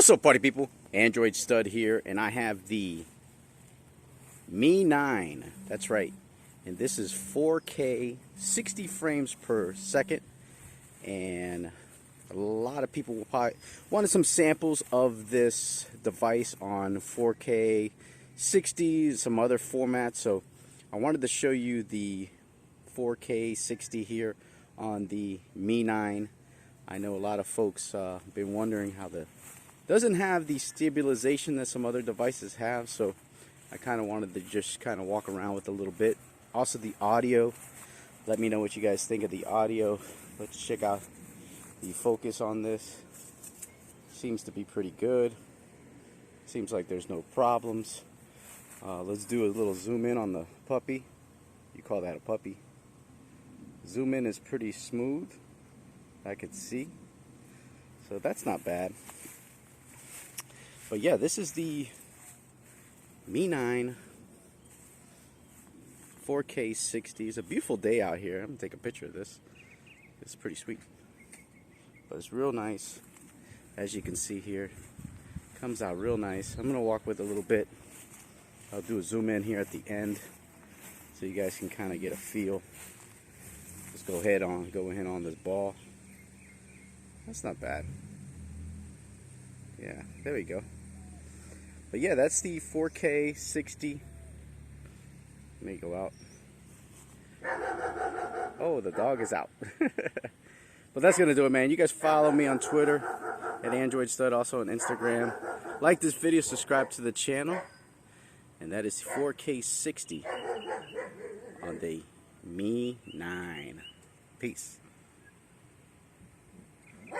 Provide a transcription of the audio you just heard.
What's up, party people? Android Stud here, and I have the Mi 9. That's right. And this is 4K, 60 frames per second. And a lot of people will probably wanted some samples of this device on 4K, 60, some other formats. So I wanted to show you the 4K 60 here on the Mi 9. I know a lot of folks been wondering how the doesn't have the stabilization that some other devices have, so I kind of wanted to just kind of walk around with a little bit. Also the audio, let me know what you guys think of the audio. Let's check out the focus on this. Seems to be pretty good. Seems like there's no problems. Let's do a little zoom in on the puppy. You call that a puppy. Zoom in is pretty smooth, I could see, so that's not bad. But yeah, this is the Mi 9 4K 60. It's a beautiful day out here. I'm gonna take a picture of this. It's pretty sweet, but it's real nice. As you can see here, comes out real nice. I'm gonna walk with it a little bit. I'll do a zoom in here at the end so you guys can kind of get a feel. Let's go ahead on this ball. That's not bad. Yeah, there we go. But yeah, that's the 4K 60. Let me go out. Oh, the dog is out. But that's gonna do it, man. You guys follow me on Twitter at Android Stud, also on Instagram. Like this video, subscribe to the channel. And that is 4K 60 on the Mi 9. Peace.